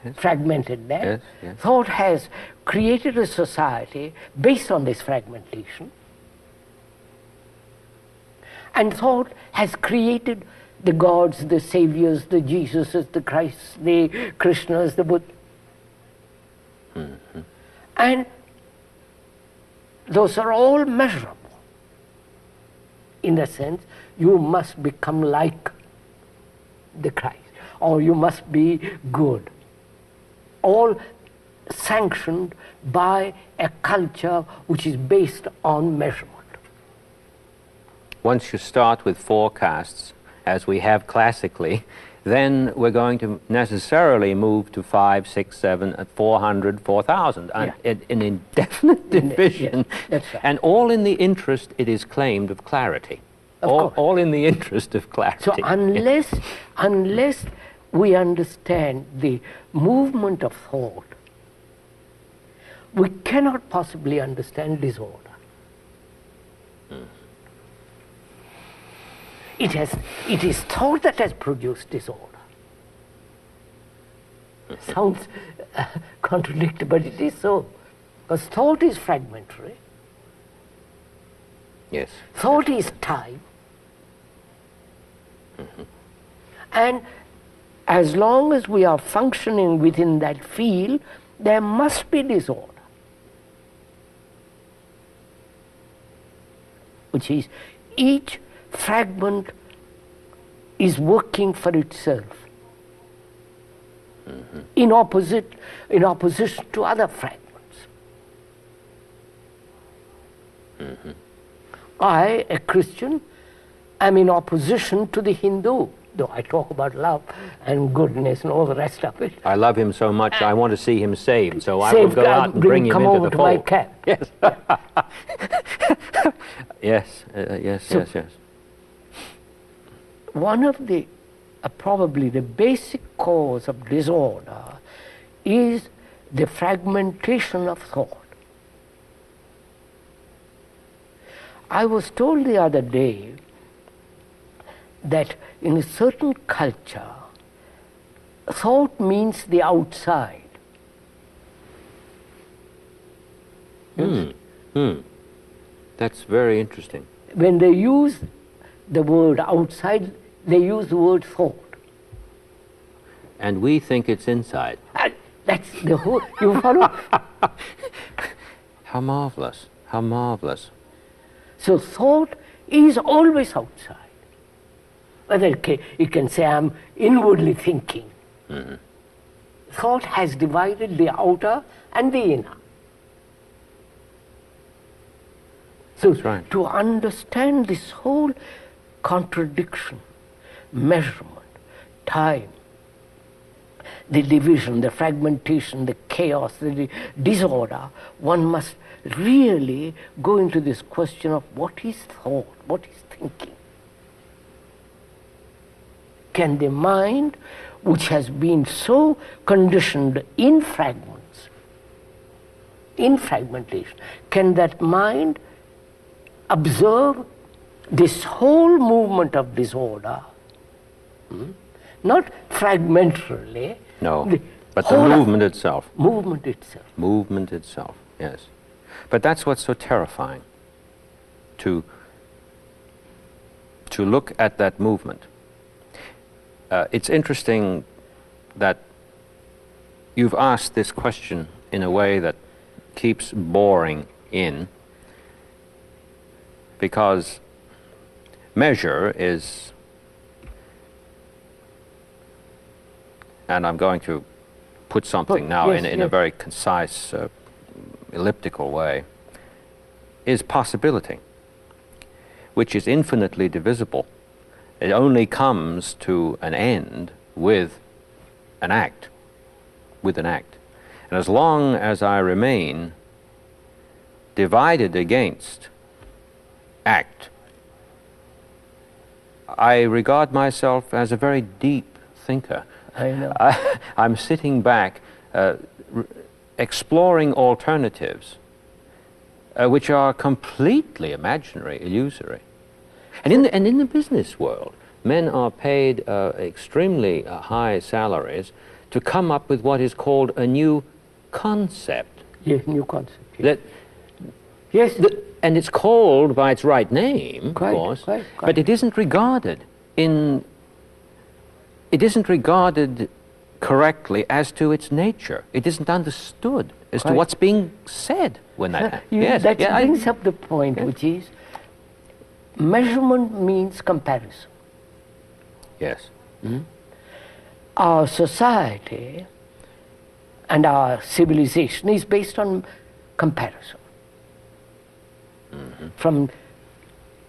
yes. Fragmented there. Yes, yes. Thought has created a society based on this fragmentation. And thought has created the gods, the saviors, the Jesuses, the Christs, the Krishnas, the Buddha. Mm-hmm. And those are all measurable. In the sense, you must become like the Christ, or you must be good. All sanctioned by a culture which is based on measurement. Once you start with forecasts, as we have classically, then we're going to necessarily move to 5, 6, 7, 400, 4,000, Yeah. an indefinite division, Yes, that's right. and all in the interest, it is claimed, of clarity. Of course. All in the interest of clarity. So unless we understand the movement of thought, we cannot possibly understand disorder. It is thought that has produced disorder. Sounds contradictory, but it is so. Because thought is fragmentary. Yes. Thought is time. And as long as we are functioning within that field, there must be disorder. Which is, each fragment is working for itself. In opposition to other fragments. I, a Christian, am in opposition to the Hindu, though I talk about love and goodness and all the rest of it. I love him so much, I want to see him saved, so I will go out and bring him come into over the to fold. my camp. Yes. Yes, yes. One of the, probably the basic cause of disorder is the fragmentation of thought. I was told the other day that in a certain culture, thought means the outside. That's very interesting. When they use the word outside, they use the word thought. And we think it's inside. That's the whole, you follow? How marvelous, how marvelous. So thought is always outside. Whether you can say I'm inwardly thinking. Thought has divided the outer and the inner. So That's right. to understand this whole contradiction, measurement, time, the division, the fragmentation, the chaos, the disorder, one must really go into this question of what is thought, what is thinking. Can the mind, which has been so conditioned in fragments, in fragmentation, can that mind observe this whole movement of disorder, not fragmentarily. No, but the movement itself. Movement itself. Movement itself, yes. But that's what's so terrifying, to look at that movement. It's interesting that you've asked this question in a way that keeps boring in, because measure is, and I'm going to put something now in a very concise, elliptical way, is possibility, which is infinitely divisible. It only comes to an end with an act, And as long as I remain divided against act, I regard myself as a very deep thinker. I know. I'm sitting back, exploring alternatives, which are completely imaginary, illusory. And in the business world, men are paid extremely high salaries to come up with what is called a new concept. Yes, new concept. Yes. That, yes. And it's called by its right name, of course, but it isn't regarded correctly as to its nature. It isn't understood as to what's being said when that happens. That brings up the point, which is measurement means comparison. Yes. Our society and our civilization is based on comparison. From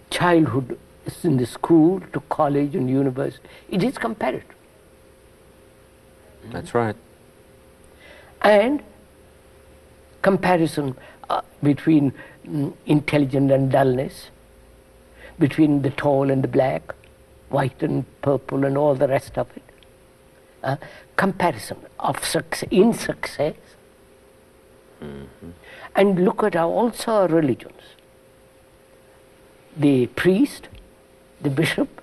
childhood in the school to college and university, it is comparative. That's right. And comparison between intelligence and dullness, between the tall and the black, white and purple and all the rest of it. Comparison of success, in success. And look at also our religions. The priest, the bishop,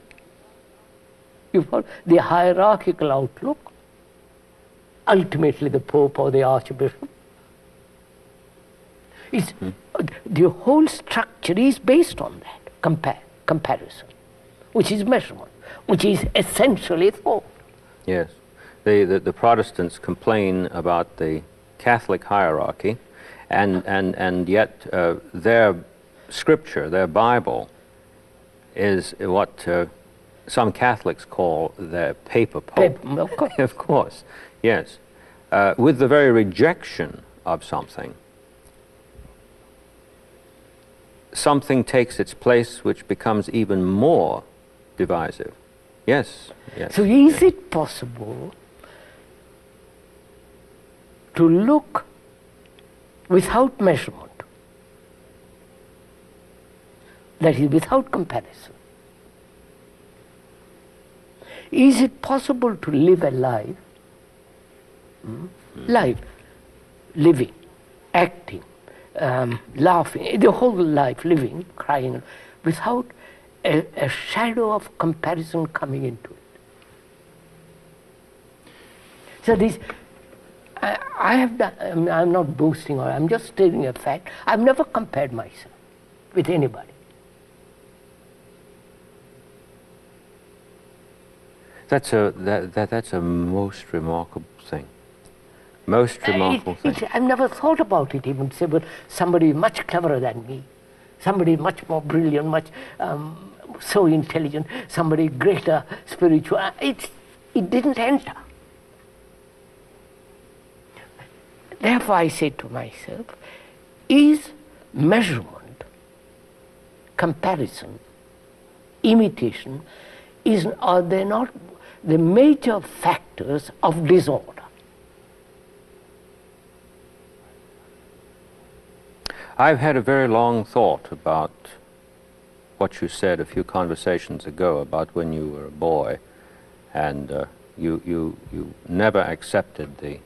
the hierarchical outlook, ultimately the pope or the archbishop. The whole structure is based on that comparison, which is measurement, which is essentially thought. Yes. The Protestants complain about the Catholic hierarchy, and yet their scripture, their Bible, is what some Catholics call the paper pope. Of course. Of course, yes. With the very rejection of something takes its place which becomes even more divisive. Yes. Yes. So is it possible to look without measurement, that is, without comparison? Is it possible to live a life, living, acting, laughing, the whole life, living, crying, without a shadow of comparison coming into it? So this, I have done, I'm not boasting, or I'm just stating a fact. I've never compared myself with anybody. That's a most remarkable thing. Most remarkable thing. I've never thought about it even. Say, but somebody much cleverer than me, somebody much more brilliant, much so intelligent, somebody greater spiritual. It didn't enter. Therefore, I say to myself, is measurement, comparison, imitation, are they not the major factors of disorder? I've had a very long thought about what you said a few conversations ago about when you were a boy, and you never accepted the